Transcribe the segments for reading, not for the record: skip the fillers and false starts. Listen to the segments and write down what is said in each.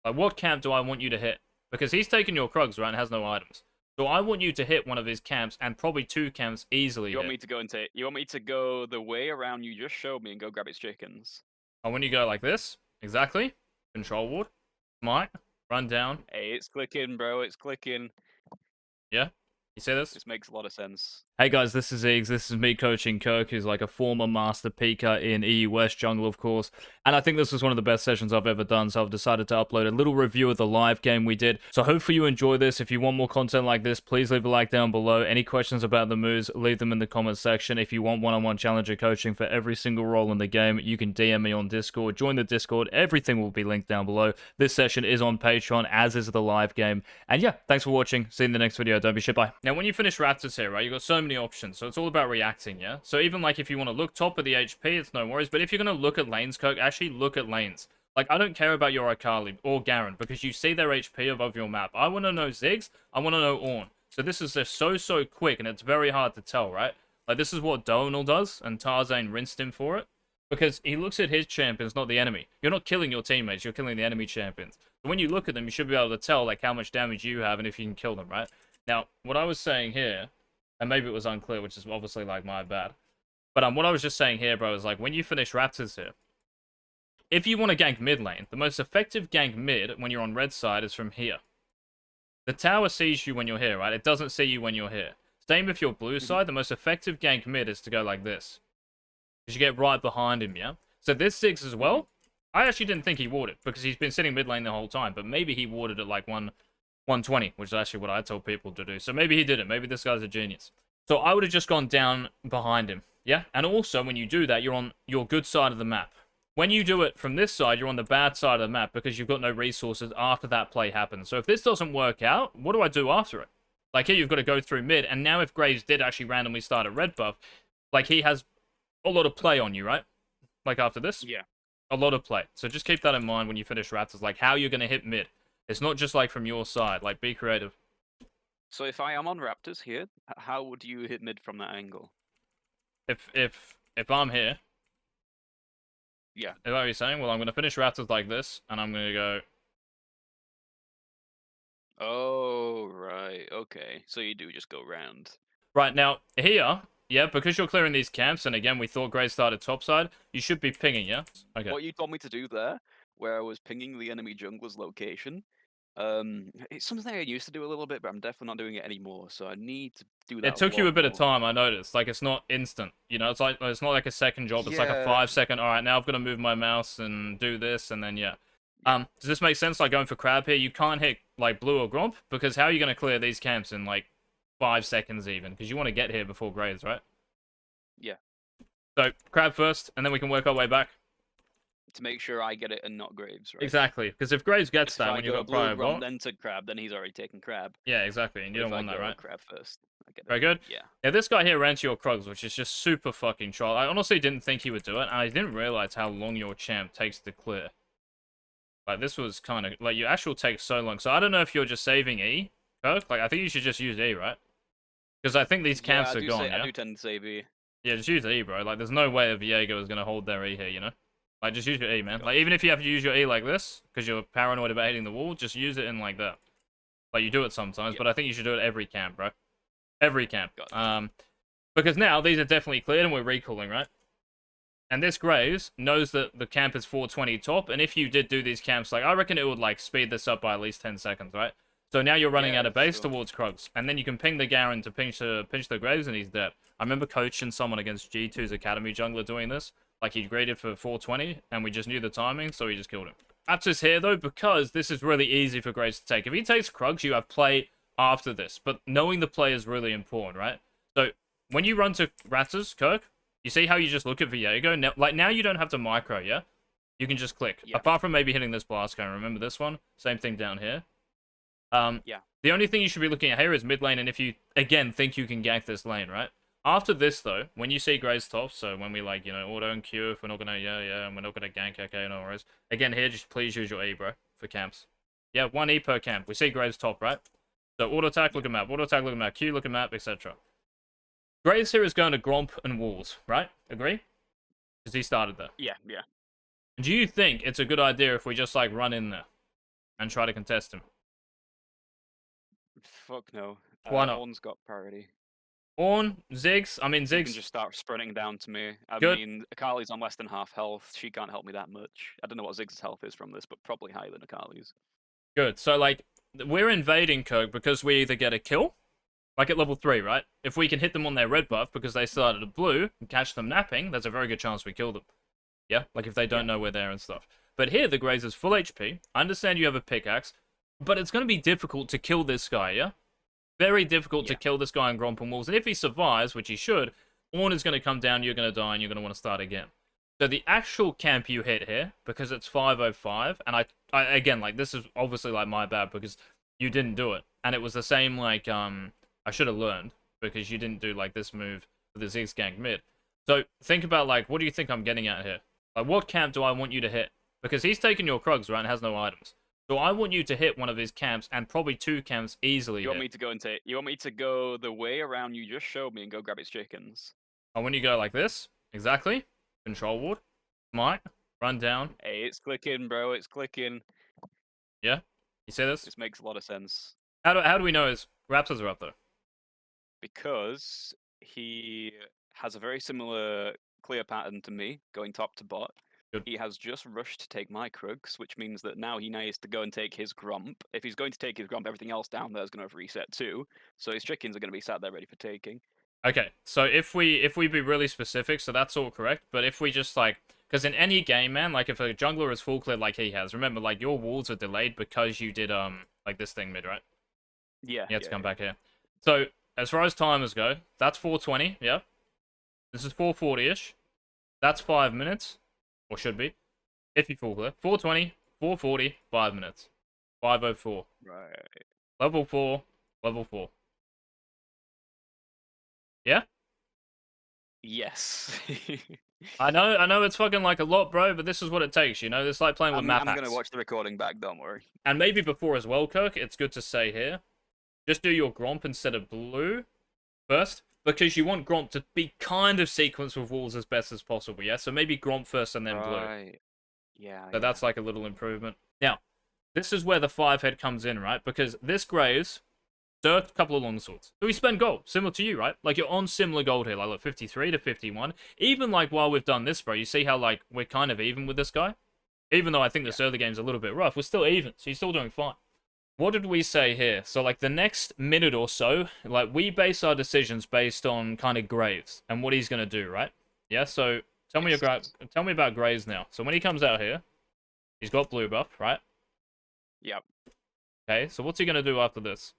Like, what camp do I want you to hit? Because he's taken your Krugs, right, and has no items. So I want you to hit one of his camps, and probably 2 camps easily You want hit. me to go and take? You want me to go the way around you just showed me and go grab its chickens? I want you to go like this. Exactly. Control ward. Smite. Run down. Hey, it's clicking, bro. It's clicking. Yeah? You see this? This makes a lot of sense. Hey guys, this is Eagz. This is me coaching Kirk, who's like a former master peeker in EU West jungle, of course. And I think this was one of the best sessions I've ever done, so I've decided to upload a little review of the live game we did. So hopefully you enjoy this. If you want more content like this, please leave a like down below. Any questions about the moves, leave them in the comments section. If you want one-on-one challenger coaching for every single role in the game, you can DM me on Discord. Join the Discord. Everything will be linked down below. This session is on Patreon, as is the live game. And yeah, thanks for watching. See you in the next video. Don't be shit, bye. Now, when you finish Raptors here, right, you've got so many options, so it's all about reacting, yeah? So even like if you want to look top of the HP, it's no worries, but if you're going to look at lanes, Kirk, actually look at lanes. Like, I don't care about your Akali or Garen, because you see their HP above your map. I want to know Ziggs, I want to know Ornn. So this is just so quick, and it's very hard to tell, right? Like, this is what Donal does, and Tarzan rinsed him for it, because he looks at his champions, not the enemy. You're not killing your teammates, you're killing the enemy champions. So when you look at them, you should be able to tell, like, how much damage you have and if you can kill them, right? Now, what I was saying here, and maybe it was unclear, which is obviously, like, my bad. But what I was just saying here, bro, is, like, when you finish Raptors here, if you want to gank mid lane, the most effective gank mid when you're on red side is from here. The tower sees you when you're here, right? It doesn't see you when you're here. Same if you're blue side, the most effective gank mid is to go like this. Because you get right behind him, yeah? So this Ziggs as well, I actually didn't think he warded, because he's been sitting mid lane the whole time, but maybe he warded at, like, 120, which is actually what I told people to do. So maybe he didn't. Maybe this guy's a genius. So I would have just gone down behind him, yeah? And also, when you do that, you're on your good side of the map. When you do it from this side, you're on the bad side of the map because you've got no resources after that play happens. So if this doesn't work out, what do I do after it? Like here, you've got to go through mid, and now if Graves did actually randomly start a red buff, like he has a lot of play on you, right? Like after this? Yeah. A lot of play. So just keep that in mind when you finish Raptors, like how you're going to hit mid. It's not just like from your side, like be creative. So if I am on Raptors here, how would you hit mid from that angle? If I'm here, yeah. is that what you're saying? Well, I'm going to finish Raptors like this, and I'm going to go... Oh, right. Okay. So you do just go round. Right, now, here, yeah, because you're clearing these camps, and again, we thought Grey started topside, you should be pinging, yeah? Okay. What you told me to do there, where I was pinging the enemy jungler's location, it's something I used to do a little bit, but I'm definitely not doing it anymore, so I need to do that It took a you a lot bit of more. time, I noticed. Like, it's not instant, you know? It's not like a second job. It's like a 5-second, alright, now I've got to move my mouse and do this, and then, yeah. Does this make sense? Like, going for Crab here, you can't hit, like, Blue or Gromp, because how are you going to clear these camps in, like, 5 seconds even? Because you want to get here before Graves, right? Yeah. So, Crab first, and then we can work our way back. To make sure I get it and not Graves, right? Exactly, because if Graves gets If that I when you've go got Prior Blue Gromp, Bot... then to Crab, then he's already taken Crab. Yeah, exactly, and you don't want that, right? Crab first. I get it. Very good. Yeah. Yeah, this guy here ran to your Krugs, which is just super fucking troll. I honestly didn't think he would do it, and I didn't realize how long your champ takes to clear. Like, this was kind of... Like, your actual takes so long. So I don't know if you're just saving E, Kirk. Like, I think you should just use E, right? Because I think these camps are gone, yeah? I do tend to save E. Yeah, just use E, bro. Like, there's no way a Viego is going to hold their E here, you know? Like, just use your E, man. Like, even if you have to use your E like this, because you're paranoid about hitting the wall, just use it in like that. Like, you do it sometimes, but I think you should do it every camp, bro. Every camp. Because now, these are definitely cleared and we're recalling, right? And this Graves knows that the camp is 420 top, and if you did do these camps, like, I reckon it would, like, speed this up by at least 10 seconds, right? So now you're running out of base towards Krugs, and then you can ping the Garen to pinch the Graves, and he's dead. I remember coaching someone against G2's Academy jungler doing this. Like, he graded for 420, and we just knew the timing, so he just killed him. Raptors here, though, because this is really easy for Graves to take. If he takes Krugs, you have play after this, but knowing the play is really important, right? So, when you run to Raptors, Kirk, you see how you just look at Viego? Now, like, now you don't have to micro, yeah? You can just click. Yeah. Apart from maybe hitting this blast cone. Remember this one? Same thing down here. Yeah. The only thing you should be looking at here is mid lane, and if you, again, think you can gank this lane, right? After this, though, when you see Graves top, so when we, like, you know, auto and Q, if we're not gonna, and we're not gonna gank, okay, no worries. Again, here, just please use your E, bro, for camps. Yeah, 1 E per camp. We see Graves top, right? So, auto attack, look at map. Auto attack, look at map. Q, look at map, etc. Graves here is going to Gromp and walls, right? Agree? Because he started there. Yeah, yeah. Do you think it's a good idea if we just, like, run in there? and try to contest him? Fuck no. Why not? Ornn's got priority. Ornn, Ziggs. I mean, You can Ziggs, just start sprinting down to me. I good. mean, Akali's on less than half health. She can't help me that much. I don't know what Ziggs' health is from this, but probably higher than Akali's. Good. So, like, we're invading Kirk because we either get a kill, like at level 3, right? If we can hit them on their red buff because they started at blue and catch them napping, there's a very good chance we kill them. Yeah? Like, if they don't know we're there and stuff. But here, the Graze is full HP. I understand you have a pickaxe, but it's going to be difficult to kill this guy, yeah? Very difficult to kill this guy on Gromp and Wolves. And if he survives, which he should, Ornn is going to come down, you're going to die, and you're going to want to start again. So the actual camp you hit here, because it's 505, and I again, like, this is obviously, like, my bad, because you didn't do it. And it was the same, like, I should have learned, because you didn't do, like, this move for the Ziggs gank mid. So think about, like, what do you think I'm getting at here? Like, what camp do I want you to hit? Because he's taking your Krugs, right, and has no items. So I want you to hit one of his camps, and probably 2 camps easily. You want me to go and take? You want me to go the way around you just showed me and go grab its chickens? I want you to go like this. Exactly. Control ward. Smite. Run down. Hey, it's clicking, bro. It's clicking. Yeah? You see this? This makes a lot of sense. How do we know his Raptors are up, though? Because he has a very similar clear pattern to me, going top to bot. Good. He has just rushed to take my Krugs, which means that now he needs to go and take his Gromp. If he's going to take his Gromp, everything else down there is going to have reset too. So his chickens are going to be sat there ready for taking. Okay, so if we be really specific, so that's all correct, but if we just, like, because in any game, man, like, if a jungler is full clear like he has, remember, like, your walls are delayed because you did, like, this thing mid, right? Yeah. You had to come back here. So, as far as timers go, that's 420, yeah? This is 440-ish. That's 5 minutes, or should be, if you full clear. 420, 440, 5 minutes. 504. Right. Level 4, level 4. Yeah? Yes. I know it's fucking like a lot, bro, but this is what it takes, you know? It's like playing with map I'm hacks. going to watch the recording back, don't worry. And maybe before as well, Kirk, it's good to say here, just do your Gromp instead of blue first, because you want Gromp to be kind of sequenced with walls as best as possible, yeah? So maybe Gromp first and then blue. Right. Yeah. So that's like a little improvement. Now, this is where the 5-head comes in, right? Because this Graves, dirt, a couple of longswords. So we spend gold, similar to you, right? Like, you're on similar gold here, like, look, 53 to 51. Even, like, while we've done this, bro, you see how, like, we're kind of even with this guy? Even though I think this early game's a little bit rough, we're still even, so you're still doing fine. What did we say here? So, like, the next minute or so, like, we base our decisions based on kind of Graves and what he's going to do, right? Yeah, so tell me about Graves now. So when he comes out here, he's got blue buff, right? Yep. Okay, so what's he going to do after this?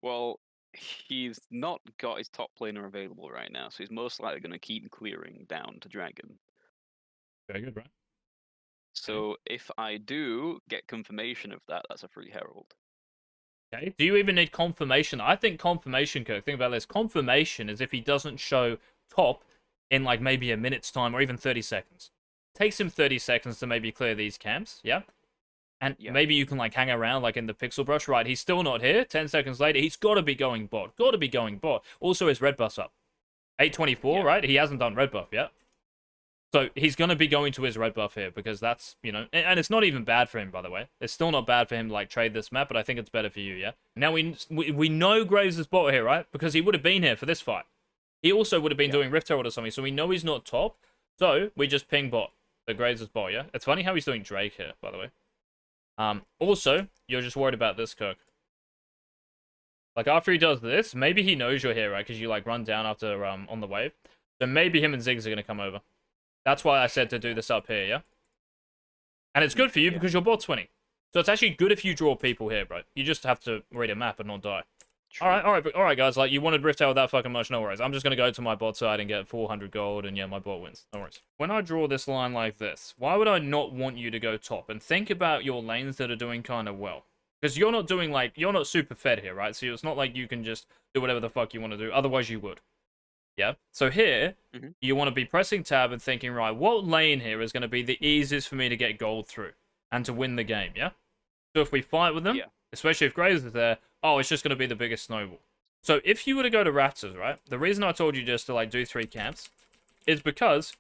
Well, he's not got his top laner available right now, so he's most likely going to keep clearing down to Dragon. Very good, right? So if I do get confirmation of that, that's a free Herald. Okay. Do you even need confirmation? I think confirmation, Kirk, think about this. Confirmation is if he doesn't show top in, like, maybe a minute's time or even 30 seconds. Takes him 30 seconds to maybe clear these camps, yeah? And maybe you can, like, hang around, like, in the pixel brush. Right, he's still not here. 10 seconds later, he's got to be going bot. Got to be going bot. Also, his red buff's up. 824, right? He hasn't done red buff yet. So he's going to be going to his red buff here because that's, you know, and it's not even bad for him, by the way. It's still not bad for him to, like, trade this map, but I think it's better for you, yeah? Now, we know Graves is bot here, right? Because he would have been here for this fight. He also would have been doing Rift Herald or something, so we know he's not top. So we just ping bot. The Graves is bot, yeah? It's funny how he's doing Drake here, by the way. Also, you're just worried about this, Kirk. Like, after he does this, maybe he knows you're here, right? Because you, like, run down after, on the wave. So maybe him and Ziggs are going to come over. That's why I said to do this up here, yeah? And it's good for you because you're bot 20. So it's actually good if you draw people here, bro. You just have to read a map and not die. Alright, guys. Like, you wanted Rift Tail that fucking much, no worries. I'm just going to go to my bot side and get 400 gold, and yeah, my bot wins. No worries. When I draw this line like this, why would I not want you to go top? And think about your lanes that are doing kind of well. Because you're not doing, like, you're not super fed here, right? So it's not like you can just do whatever the fuck you want to do. Otherwise, you would. Yeah? So here, you want to be pressing tab and thinking, right, what lane here is going to be the easiest for me to get gold through and to win the game, yeah? So if we fight with them, especially if Graves is there, oh, it's just going to be the biggest snowball. So if you were to go to Raptors, right, the reason I told you just to, like, do 3 camps is because...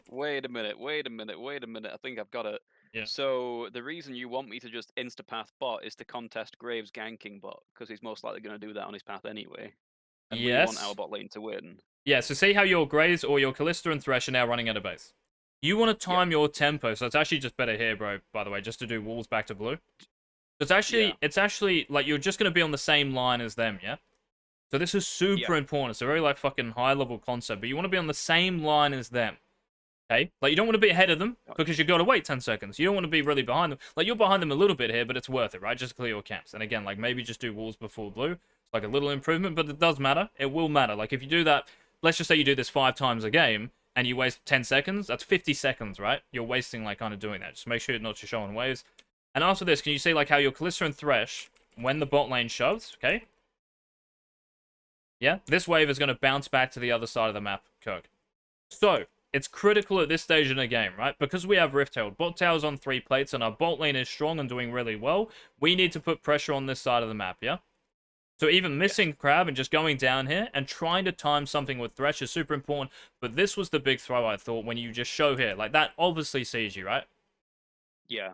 Wait a minute. I think I've got it. Yeah. So the reason you want me to just insta-path bot is to contest Graves ganking bot, because he's most likely going to do that on his path anyway. And we want our Yes. bot lane to win. Yeah, so see how your Graves or your Callista and Thresh are now running at a base. You want to Yeah. time your tempo, so it's actually just better here, bro, by the way, just to do walls back to blue. So Yeah. it's actually, like, you're just going to be on the same line as them, yeah? So this is Yeah. super important. It's a very, like, fucking high-level concept, but you want to be on the same line as them. Okay? Like, you don't want to be ahead of them because you got to wait 10 seconds. You don't want to be really behind them. Like, you're behind them a little bit here, but it's worth it, right? Just clear your camps. And again, like, maybe just do walls before blue. It's like a little improvement, but it does matter. It will matter. Like, if you do that, let's just say you do this 5 times a game and you waste 10 seconds, that's 50 seconds, right? You're wasting, like, kind of doing that. Just make sure you're not just showing waves. And after this, can you see, like, how your Callisto and Thresh, when the bot lane shoves, okay? Yeah? This wave is going to bounce back to the other side of the map, Kirk. So, it's critical at this stage in the game, right? Because we have Rift Herald, bot tower's on 3 plates, and our bot lane is strong and doing really well, we need to put pressure on this side of the map, yeah? So even missing Crab and just going down here and trying to time something with Thresh is super important, but this was the big throw, I thought, when you just show here. Like, that obviously sees you, right? Yeah.